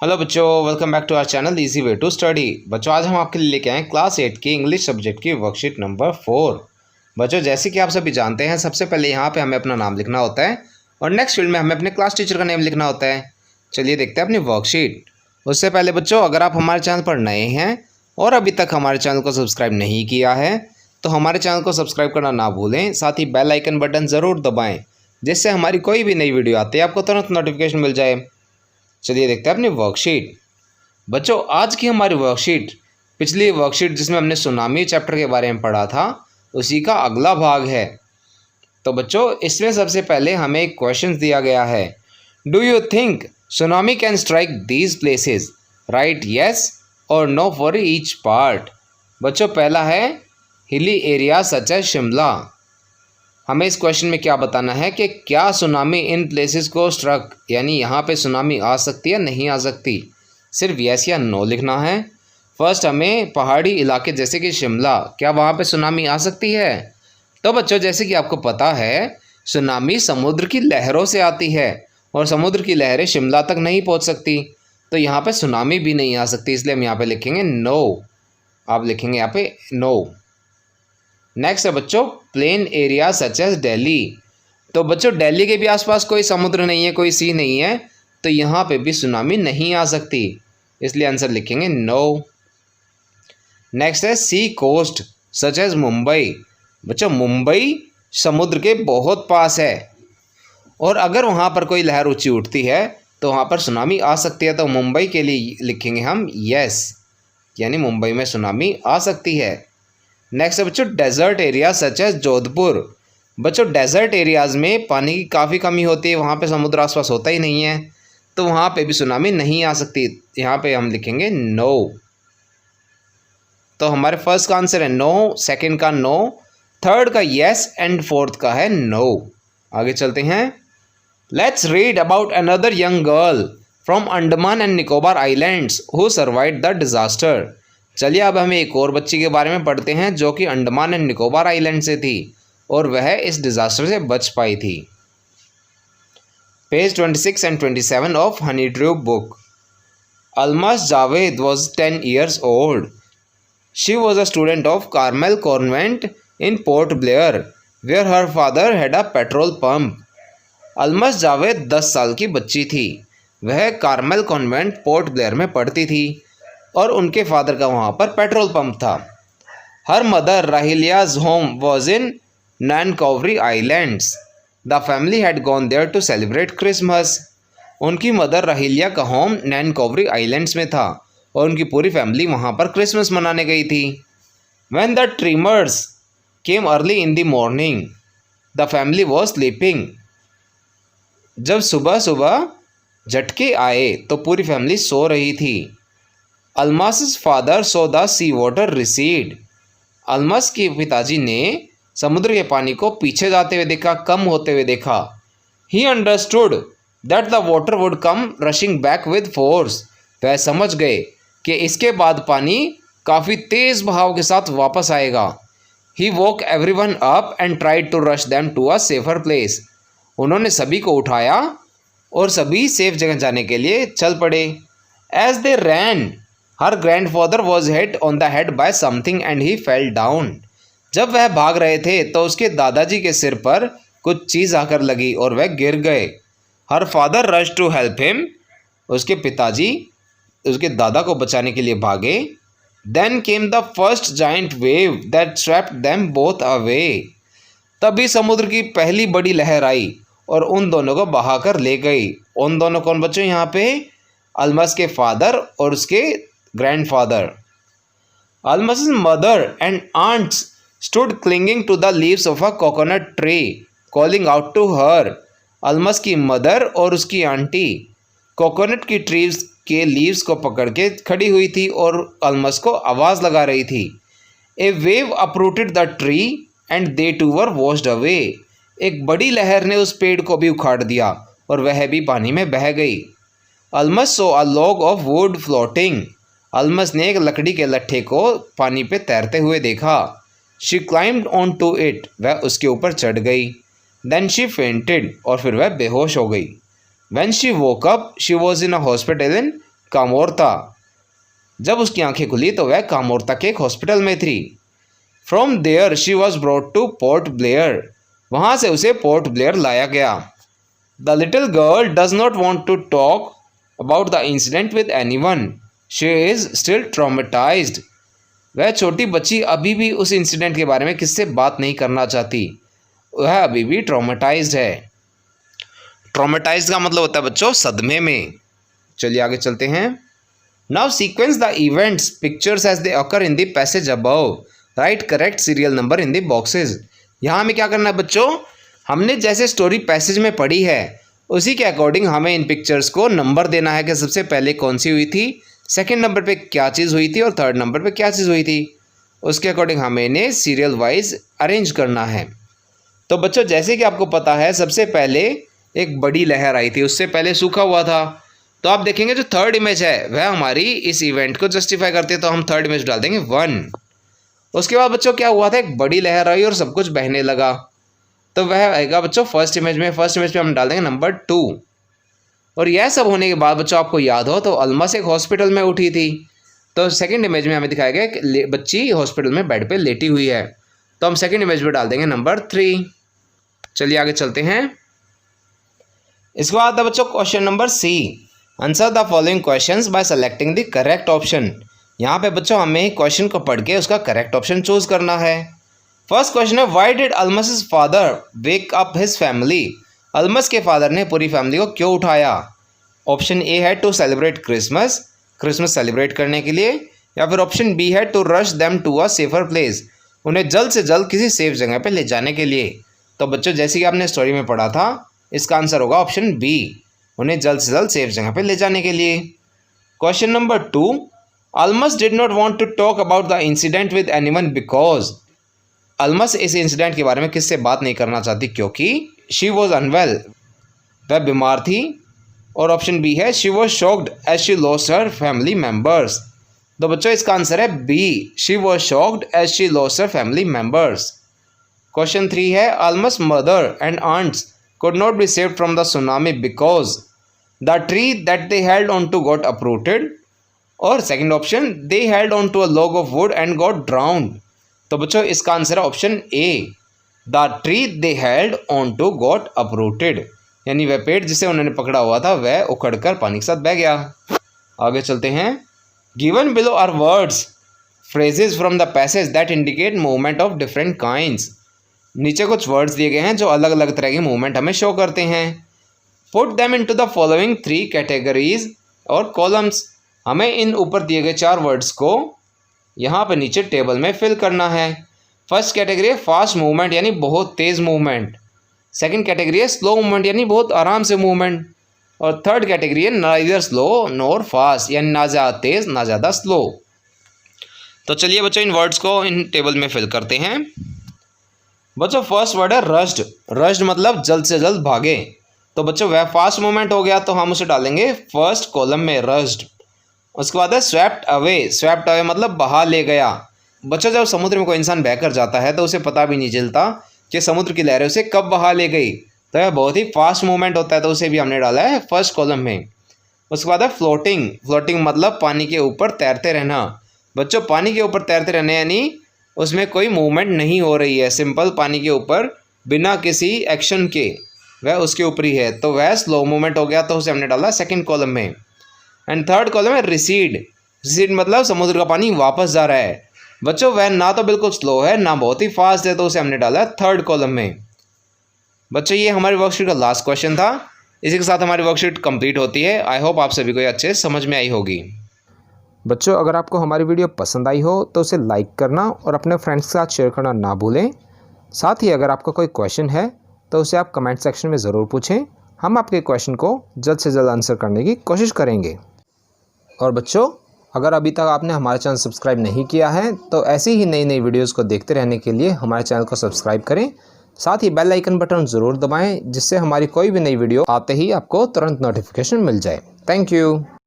Hello बच्चों, welcome back to our channel easy way to study. बच्चों, आज हम आपके लिए लेके आए क्लास 8 की इंग्लिश सब्जेक्ट की वर्कशीट नंबर 4। बच्चों, जैसे कि आप सभी जानते हैं, सबसे पहले यहाँ पे हमें अपना नाम लिखना होता है और नेक्स्ट फील्ड में हमें अपने क्लास टीचर का नेम लिखना होता है। चलिए देखते हैं अपनी वर्कशीट। उससे पहले बच्चों, अगर आप हमारे चैनल पर नए हैं और अभी तक हमारे चैनल को सब्सक्राइब नहीं किया है तो हमारे चैनल को सब्सक्राइब करना ना भूलें। साथ ही बेल आइकन बटन ज़रूर दबाएँ, जिससे हमारी कोई भी नई वीडियो आती है आपको तुरंत नोटिफिकेशन मिल जाए। चलिए देखते हैं अपनी वर्कशीट। बच्चों, आज की हमारी वर्कशीट पिछली वर्कशीट जिसमें हमने सुनामी चैप्टर के बारे में पढ़ा था उसी का अगला भाग है। तो बच्चों, इसमें सबसे पहले हमें एक क्वेश्चन दिया गया है। Do you think tsunami can strike these places? Right yes और नो फॉर ईच पार्ट। बच्चों, पहला है hilly area such as Shimla. हमें इस क्वेश्चन में क्या बताना है कि क्या सुनामी इन प्लेसेस को स्ट्रक, यानी यहाँ पे सुनामी आ सकती है नहीं आ सकती। सिर्फ यस या नो लिखना है। फर्स्ट हमें पहाड़ी इलाके जैसे कि शिमला, क्या वहाँ पे सुनामी आ सकती है? तो बच्चों, जैसे कि आपको पता है, सुनामी समुद्र की लहरों से आती है और समुद्र की लहरें शिमला तक नहीं पहुँच सकती, तो यहाँ पे सुनामी भी नहीं आ सकती। इसलिए हम यहाँ पे लिखेंगे नो। आप लिखेंगे यहाँ पे नो। नेक्स्ट है बच्चों plain area such as Delhi. तो बच्चों, दिल्ली के भी आसपास कोई समुद्र नहीं है, कोई सी नहीं है, तो यहाँ पे भी सुनामी नहीं आ सकती। इसलिए आंसर लिखेंगे नो। नेक्स्ट है सी कोस्ट सच एज मुंबई। बच्चों, मुंबई समुद्र के बहुत पास है और अगर वहाँ पर कोई लहर ऊंची उठती है तो वहाँ पर सुनामी आ सकती है। तो मुंबई के लिए लिखेंगे हम यस, यानी मुंबई में सुनामी आ सकती है। नेक्स्ट है बच्चों desert area such as Jodhpur. बच्चों, डेजर्ट एरियाज़ में पानी की काफ़ी कमी होती है, वहाँ पे समुद्र आसपास होता ही नहीं है, तो वहाँ पे भी सुनामी नहीं आ सकती। यहाँ पे हम लिखेंगे नो। तो हमारे फर्स्ट का आंसर है नो, सेकंड का नो, थर्ड का यस एंड फोर्थ का है नो। आगे चलते हैं। Let's read about another young girl from Andaman and Nicobar islands who survived the disaster. चलिए अब हमें एक और बच्ची के बारे में पढ़ते हैं जो कि अंडमान एंड निकोबार आइलैंड से थी और वह इस डिजास्टर से बच पाई थी। Page 26 and 27 of Honeydew book. Almas Javed was 10 years old. She was a student of Carmel Convent in Port Blair, where her father had a petrol pump. Almas Javed 10 साल की बच्ची थी। वह कार्मेल कॉन्वेंट पोर्ट ब्लेयर में पढ़ती थी और उनके फादर का वहाँ पर पेट्रोल पंप था। Her mother Rahilia's home was in Nancowry islands. The family had gone there to celebrate Christmas. उनकी मदर राहिलिया का होम नैनकॉवरी आइलैंड्स में था और उनकी पूरी फैमिली वहाँ पर क्रिसमस मनाने गई थी। When the trimmers came early in the morning the family was sleeping. जब सुबह सुबह झटके आए तो पूरी फैमिली सो रही थी। Almas father saw the sea water receded. Almas के पिताजी ने समुद्र के पानी को पीछे जाते हुए देखा, कम होते हुए देखा। He understood that the water would come rushing back with force. वह समझ गए कि इसके बाद पानी काफ़ी तेज़ बहाव के साथ वापस आएगा। He woke everyone up and tried to rush them to a safer place. उन्होंने सभी को उठाया और सभी सेफ जगह जाने के लिए चल पड़े। As they ran her grandfather was hit on the head by something and he fell down. जब वह भाग रहे थे तो उसके दादाजी के सिर पर कुछ चीज़ आकर लगी और वह गिर गए। Her father rush to help him. उसके पिताजी उसके दादा को बचाने के लिए भागे। Then came the first giant wave that swept them both away. तभी समुद्र की पहली बड़ी लहर आई और उन दोनों को बहाकर ले गई। उन दोनों कौन बच्चों? यहाँ पे अलमस के फादर और उसके grandfather. Almas mother and aunts stood clinging to the leaves of a coconut tree, calling out to her. Almas की मदर और उसकी आंटी कोकोनट की ट्रीज के लीव्स को पकड़ के खड़ी हुई थी और अलमस को आवाज़ लगा रही थी। A wave uprooted the tree and they too were washed away. एक बड़ी लहर ने उस पेड़ को भी उखाड़ दिया और वह भी पानी में बह गई। Almas saw a log of wood floating. Almas ने एक लकड़ी के लट्ठे को पानी पे तैरते हुए देखा। She climbed on to it. वह उसके ऊपर चढ़ गई। Then she fainted. और फिर वह बेहोश हो गई। When she woke up she was in a hospital in Kamorta. जब उसकी आंखें खुली तो वह कामोर्ता के एक हॉस्पिटल में थी। From there she was brought to Port Blair. वहाँ से उसे पोर्ट ब्लेयर लाया गया। The little girl does not want to talk about the incident with anyone. She is still traumatised. वह छोटी बच्ची अभी भी उस इंसिडेंट के बारे में किससे बात नहीं करना चाहती। वह अभी भी ट्रामेटाइज्ड है। ट्रामेटाइज्ड का मतलब होता है बच्चों सदमे में। चलिए आगे चलते हैं। Now sequence the events pictures as they occur in the passage above. Write correct serial number in the boxes. यहाँ हमें क्या करना है बच्चों, हमने जैसे स्टोरी पैसेज में पढ़ी है उसी के अकॉर्डिंग हमें इन पिक्चर्स को नंबर देना है कि सबसे पहले कौन सी हुई थी, सेकंड नंबर पे क्या चीज़ हुई थी और थर्ड नंबर पे क्या चीज़ हुई थी। उसके अकॉर्डिंग हमें इन्हें सीरियल वाइज अरेंज करना है। तो बच्चों जैसे कि आपको पता है सबसे पहले एक बड़ी लहर आई थी, उससे पहले सूखा हुआ था। तो आप देखेंगे जो थर्ड इमेज है वह हमारी इस इवेंट को जस्टिफाई करती है, तो हम थर्ड इमेज डाल देंगे 1। उसके बाद बच्चों क्या हुआ था, एक बड़ी लहर आई और सब कुछ बहने लगा, तो वह आएगा बच्चों फर्स्ट इमेज में। फर्स्ट इमेज पे हम डाल देंगे नंबर 2। और यह सब होने के बाद बच्चों आपको याद हो तो अलमस एक हॉस्पिटल में उठी थी, तो सेकंड इमेज में हमें दिखाया गया कि बच्ची हॉस्पिटल में बेड पे लेटी हुई है, तो हम सेकंड इमेज में डाल देंगे नंबर 3। चलिए आगे चलते हैं। इसके बाद था बच्चों question number C. Answer the following questions by selecting the correct option. यहाँ पे बच्चों हमें क्वेश्चन को पढ़ के उसका करेक्ट ऑप्शन चूज करना है। फर्स्ट क्वेश्चन है why did Almas father wake up his family. Almas के फादर ने पूरी फैमिली को क्यों उठाया। ऑप्शन ए है to celebrate Christmas, Christmas celebrate करने के लिए, या फिर ऑप्शन बी है to rush them to a safer place, उन्हें जल्द से जल्द किसी सेफ जगह पे ले जाने के लिए। तो बच्चों जैसे कि आपने स्टोरी में पढ़ा था इसका आंसर होगा ऑप्शन बी, उन्हें जल्द से जल्द सेफ जगह पे ले जाने के लिए। Question number 2, Almas did not want to talk about the incident with anyone because. Almas इस इंसिडेंट के बारे में किससे बात नहीं करना चाहती क्योंकि शी वॉज अनवेल, वह बीमार थी। और ऑप्शन बी है she was shocked as she lost her family members. तो बच्चों इसका आंसर है B, she was shocked as she lost her family members. Question 3 है Almas mother and aunts could not be saved from the tsunami because the tree that they held on to got uprooted, और second option they held on to a log of wood and got drowned। तो बच्चों इसका answer है option A, the tree they held on to got uprooted, यानी वह पेड़ जिसे उन्होंने पकड़ा हुआ था वह उखड़कर पानी के साथ बह गया। आगे चलते हैं। given below are words phrases from the passage that indicate movement of different kinds। नीचे कुछ वर्ड्स दिए गए हैं जो अलग अलग तरह के मूवमेंट हमें शो करते हैं। Put them into the following 3 categories और कॉलम्स। हमें इन ऊपर दिए गए 4 वर्ड्स को यहाँ पर नीचे टेबल में फिल करना है। फर्स्ट कैटेगरी है फास्ट मूवमेंट यानी बहुत तेज़ मूवमेंट, सेकंड कैटेगरी है स्लो मूवमेंट यानी बहुत आराम से मूवमेंट, और थर्ड कैटेगरी है नाइदर स्लो नॉर फास्ट यानी ना ज़्यादा तेज़ ना ज़्यादा स्लो। तो चलिए बच्चों इन वर्ड्स को इन टेबल में फिल करते हैं। बच्चों फर्स्ट वर्ड है रश्ड। रश्ड मतलब जल्द से जल्द भागे, तो बच्चों वह फास्ट मूवमेंट हो गया तो हम उसे डालेंगे फर्स्ट कॉलम में रश्ड। उसके बाद है स्वेप्ट अवे। स्वेप्ट अवे मतलब बहा ले गया। बच्चों जब समुद्र में कोई इंसान बहकर जाता है तो उसे पता भी नहीं चलता कि समुद्र की लहरें उसे कब बहा ले गई, तो यह बहुत ही फास्ट मूवमेंट होता है, तो उसे भी हमने डाला है फर्स्ट कॉलम में। उसके बाद है फ्लोटिंग। फ्लोटिंग मतलब पानी के ऊपर तैरते रहना। बच्चों पानी के ऊपर तैरते रहने यानी उसमें कोई मूवमेंट नहीं हो रही है, सिंपल पानी के ऊपर बिना किसी एक्शन के वह उसके ऊपर ही है, तो वह स्लो मूवमेंट हो गया, तो उसे हमने डाला सेकंड कॉलम में। एंड थर्ड कॉलम है रिसीड। रिसीड मतलब समुद्र का पानी वापस जा रहा है। बच्चों वह ना तो बिल्कुल स्लो है ना बहुत ही फास्ट है, तो उसे हमने डाला थर्ड कॉलम में। बच्चों ये हमारी वर्कशीट का लास्ट क्वेश्चन था। इसी के साथ हमारी वर्कशीट कंप्लीट होती है। आई होप आप सभी को अच्छे समझ में आई होगी। बच्चों अगर आपको हमारी वीडियो पसंद आई हो तो उसे लाइक करना और अपने फ्रेंड्स के साथ शेयर करना ना भूलें। साथ ही अगर आपका कोई क्वेश्चन है तो उसे आप कमेंट सेक्शन में ज़रूर पूछें, हम आपके क्वेश्चन को जल्द से जल्द आंसर करने की कोशिश करेंगे। और बच्चों अगर अभी तक आपने हमारा चैनल सब्सक्राइब नहीं किया है तो ऐसी ही नई नई वीडियोज़ को देखते रहने के लिए हमारे चैनल को सब्सक्राइब करें। साथ ही बेल आइकन बटन ज़रूर दबाएँ जिससे हमारी कोई भी नई वीडियो आते ही आपको तुरंत नोटिफिकेशन मिल जाए। Thank you.